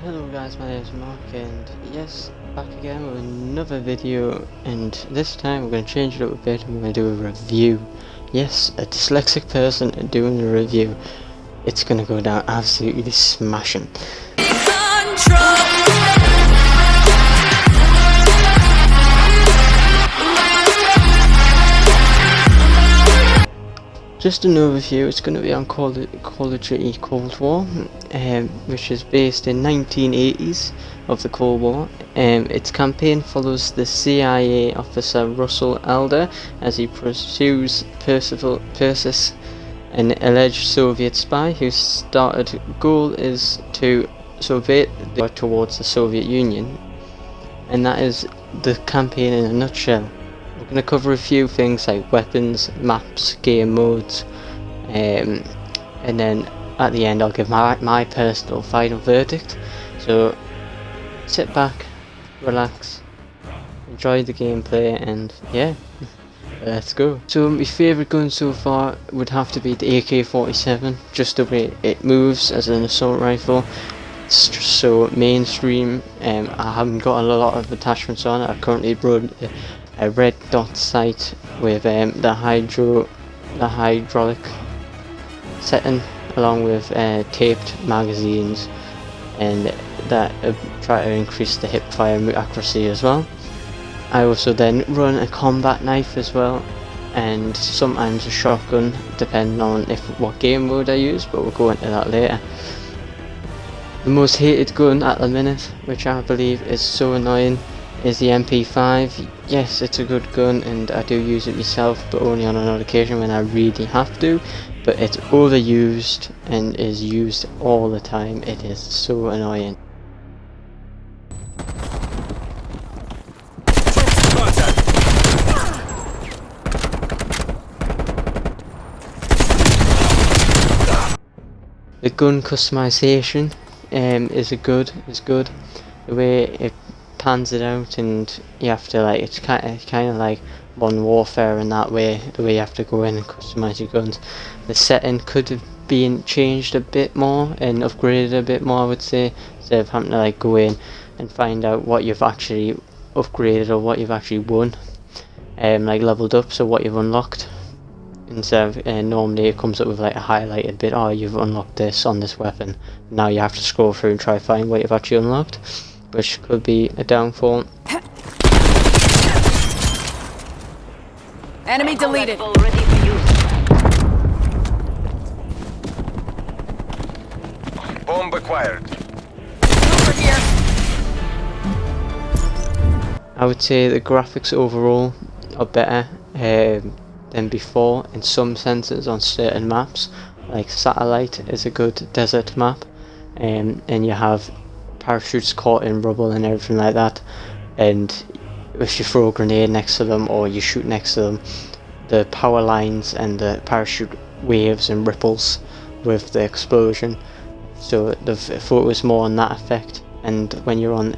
Hello guys, my name is Mark and yes, back again with another video, and this time we're going to change it up a bit and we're going to do a review. Yes, a dyslexic person doing a review. It's going to go down absolutely smashing. Just an overview, it's going to be on Call of Duty Cold War, which is based in 1980s of the Cold War. Its campaign follows the CIA officer Russell Alder as he pursues Persis, an alleged Soviet spy whose started goal is to survey towards the Soviet Union. And that is the campaign in a nutshell. We're going to cover a few things like weapons, maps, game modes, and then at the end I'll give my personal final verdict. So sit back, relax, enjoy the gameplay, and yeah, let's go. So my favourite gun so far would have to be the AK-47, just the way it moves as an assault rifle. It's just so mainstream. I haven't got a lot of attachments on it. I currently run a red dot sight with the hydraulic setting, along with taped magazines, and that try to increase the hip fire accuracy as well. I also then run a combat knife as well, and sometimes a shotgun depending on what game mode I use, but we'll go into that later. The most hated gun at the minute, which I believe is so annoying, is the MP5. Yes, it's a good gun and I do use it myself, but only on an odd occasion when I really have to. But it's overused and is used all the time. It is so annoying. The gun customization is good. The way it pans it out, and you have to it's kind of like Modern Warfare in that way, the way you have to go in and customize your guns. The setting could have been changed a bit more and upgraded a bit more, I would say, instead of having to go in and find out what you've actually upgraded or what you've actually won, leveled up, so what you've unlocked. Instead of normally it comes up with a highlighted bit, oh, you've unlocked this on this weapon. Now you have to scroll through and try to find what you've actually unlocked, which could be a downfall. Enemy deleted. Bomb acquired. Over here. I would say the graphics overall are better than before in some senses on certain maps. Like Satellite is a good desert map, and you have parachutes caught in rubble and everything like that, and if you throw a grenade next to them or you shoot next to them, the power lines and the parachute waves and ripples with the explosion, so they've focused more on that effect. And when you're on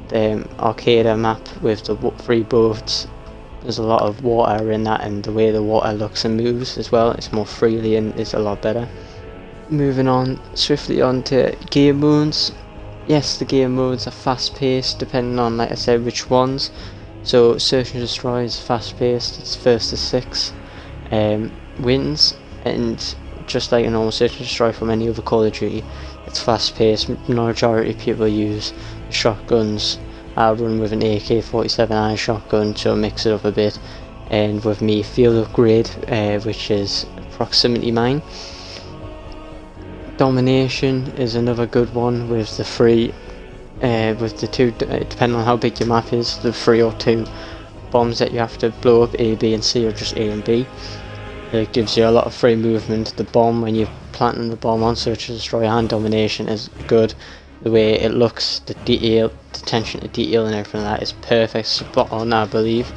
the Arcada map with the 3 boats, there's a lot of water in that, and the way the water looks and moves as well, it's more freely and it's a lot better. Moving on swiftly on to game modes. Yes, the game modes are fast paced depending on, like I said, which ones. So Search and Destroy is fast paced, it's first to 6 wins, and just like a normal Search and Destroy from any other Call of Duty, it's fast paced. Majority of people use shotguns. I run with an AK-47 and a shotgun to mix it up a bit, and with me field upgrade, which is proximity mine. Domination is another good one with the 3, with the 2, depending on how big your map is, the 3 or 2 bombs that you have to blow up, A, B and C, or just A and B. It gives you a lot of free movement. The bomb, when you're planting the bomb on Search and Destroy and Domination, is good. The way it looks, the detail, the attention to detail and everything like that is perfect, spot on, I believe.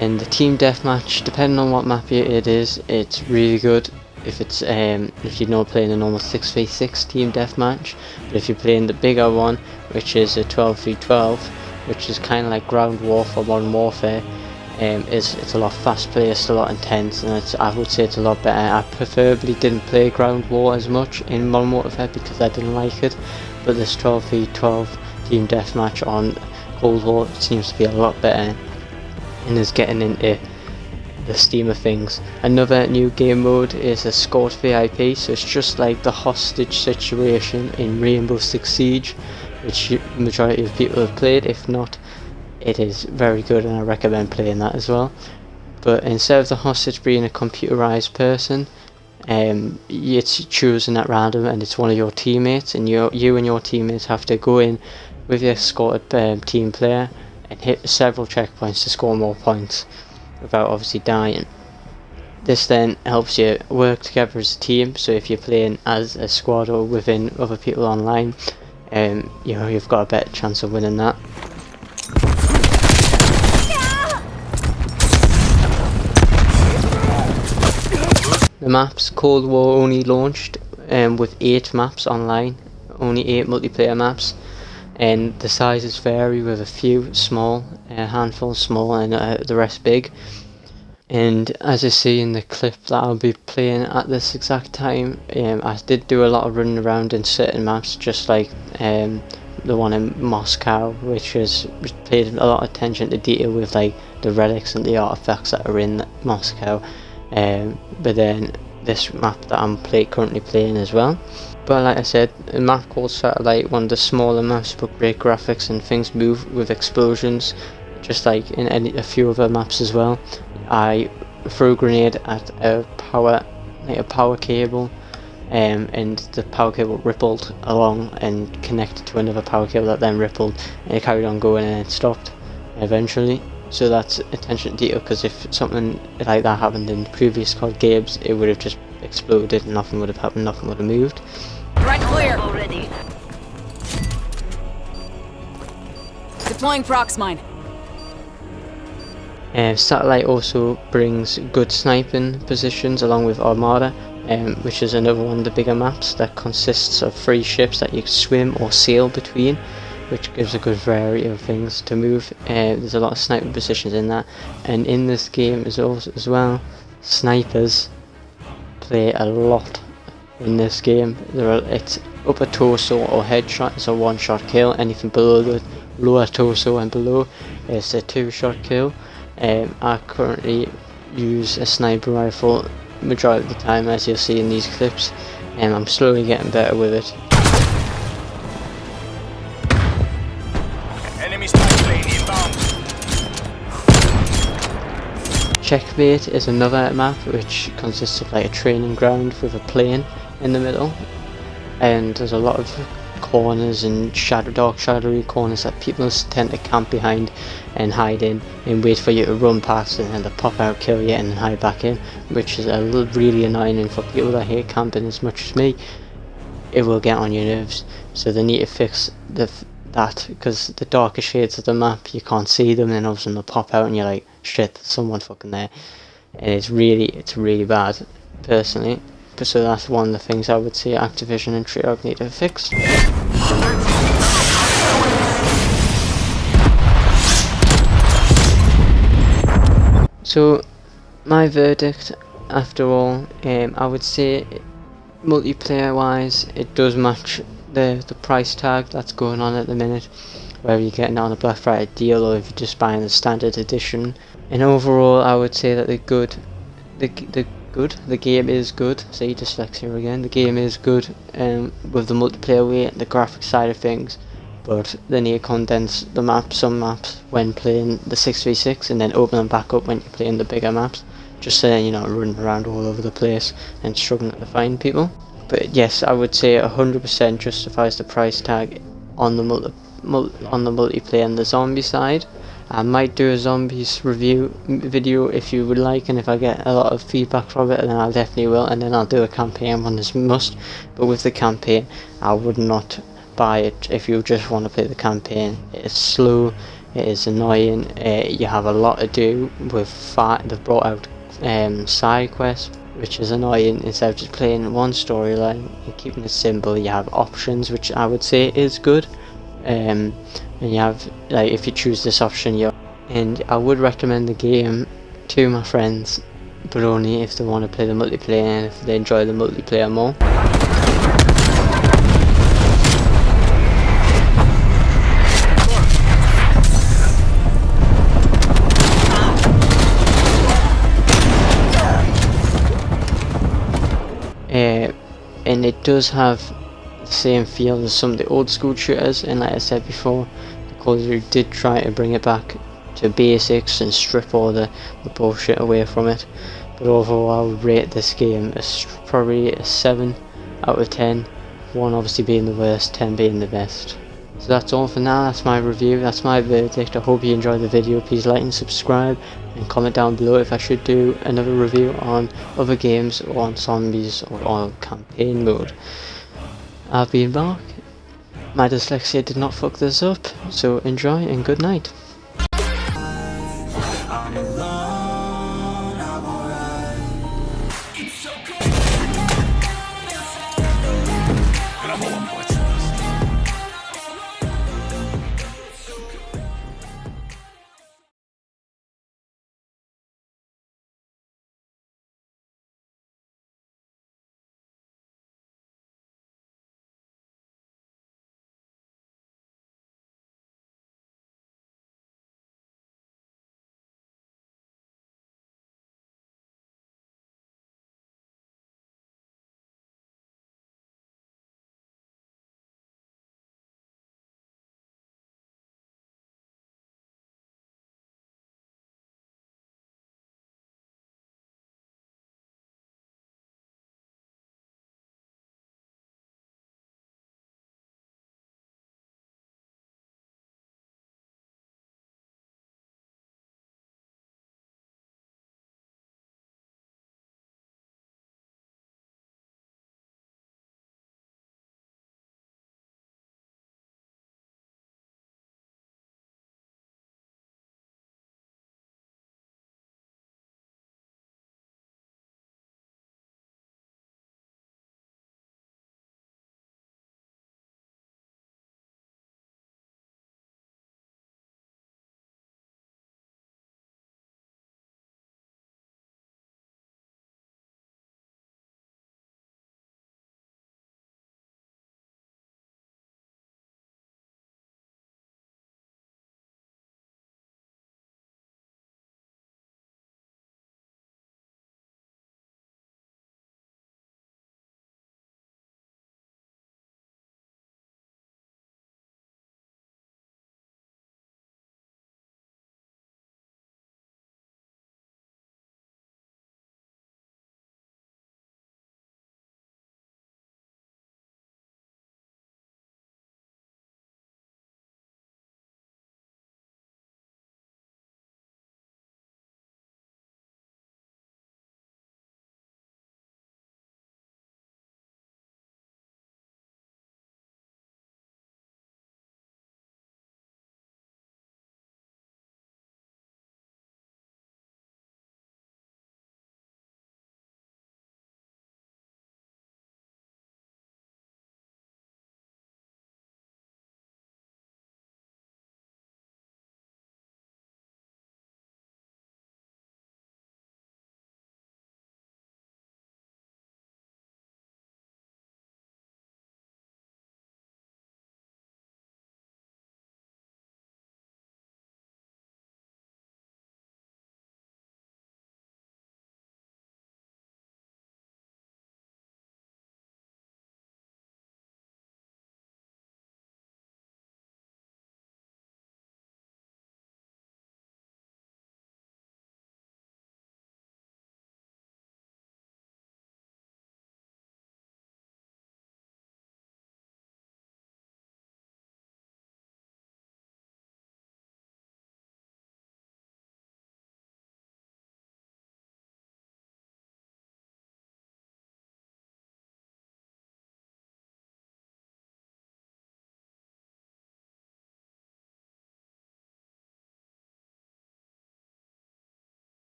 And the team deathmatch, depending on what map it is, it's really good. If it's if you're not playing a normal 6v6 team deathmatch, but if you're playing the bigger one, which is a 12v12, which is kind of like ground war for Modern Warfare, it's a lot fast paced, a lot intense, and I would say it's a lot better. I preferably didn't play Ground War as much in Modern Warfare because I didn't like it, but this 12v12 team deathmatch on Cold War seems to be a lot better and is getting into the steam of things. Another new game mode is Escort VIP, so it's just like the hostage situation in Rainbow Six Siege, which the majority of people have played. If not, it is very good and I recommend playing that as well. But instead of the hostage being a computerized person, it's chosen at random and it's one of your teammates, and you and your teammates have to go in with your escorted team player and hit several checkpoints to score more points without obviously dying. This then helps you work together as a team, so if you're playing as a squad or within other people online, you've got a better chance of winning that. The maps, Cold War only launched with 8 maps online, only 8 multiplayer maps, and the sizes vary with a few small, a handful small and the rest big. And as I see in the clip that I'll be playing at this exact time, I did do a lot of running around in certain maps, just like the one in Moscow, which paid a lot of attention to detail with like the relics and the artifacts that are in Moscow. But then this map that I'm currently playing as well. But like I said, a map called Satellite, one of the smaller maps but great graphics and things move with explosions, just like in a few other maps as well. I threw a grenade at a power cable, and the power cable rippled along and connected to another power cable that then rippled, and it carried on going and it stopped eventually. So that's attention to detail, because if something like that happened in previous COD games, it would have just exploded and nothing would have happened, nothing would have moved. Right clear. Already. Deploying prox mine. Satellite also brings good sniping positions along with Armada, which is another one of the bigger maps that consists of 3 ships that you can swim or sail between, which gives a good variety of things to move. There's a lot of sniping positions in that, and in this game as well, snipers play a lot in this game. It's upper torso or headshot is a 1-shot kill. Anything below the lower torso and below is a 2-shot kill. I currently use a sniper rifle majority of the time, as you'll see in these clips, and I'm slowly getting better with it. Enemy spy plane inbound. Checkmate is another map which consists of like a training ground with a plane in the middle, and there's a lot of corners and dark shadowy corners that people tend to camp behind and hide in and wait for you to run past, and then they pop out, kill you and then hide back in, which is really annoying. And for people that hate camping as much as me, it will get on your nerves. So they need to fix that, because the darker shades of the map, you can't see them, and all of a sudden they'll pop out and you're like, shit, there's someone fucking there. And it's really bad, personally. So that's one of the things I would say Activision and Treyarch need to fix. So my verdict after all, I would say multiplayer wise it does match the price tag that's going on at the minute, whether you're getting on a Black Friday deal or if you're just buying the standard edition. And overall I would say that the game is good. Say Dyslexic again. The game is good with the multiplayer way and the graphic side of things, but they need to condense some maps when playing the 6v6 and then open them back up when you're playing the bigger maps, just so you're not running around all over the place and struggling to find people. But yes, I would say 100% justifies the price tag on the multiplayer and the zombie side. I might do a zombies review video if you would like, and if I get a lot of feedback from it, then I definitely will, and then I'll do a campaign one as must. But with the campaign, I would not buy it if you just want to play the campaign. It is slow, it is annoying, you have a lot to do with they've brought out side quests, which is annoying. Instead of just playing one storyline and keeping it simple, you have options, which I would say is good. And you have, like, if you choose this option, you're and I would recommend the game to my friends, but only if they want to play the multiplayer and if they enjoy the multiplayer more. And it does have the same feel as some of the old school shooters, and like I said before, the Call of Duty did try to bring it back to basics and strip all the bullshit away from it. But overall, I would rate this game as probably a 7 out of 10, 1 obviously being the worst, 10 being the best. So that's all for now. That's my review, that's my verdict. I hope you enjoyed the video. Please like and subscribe, and comment down below if I should do another review on other games or on zombies or on campaign mode. I've been back. My dyslexia did not fuck this up, so enjoy and good night.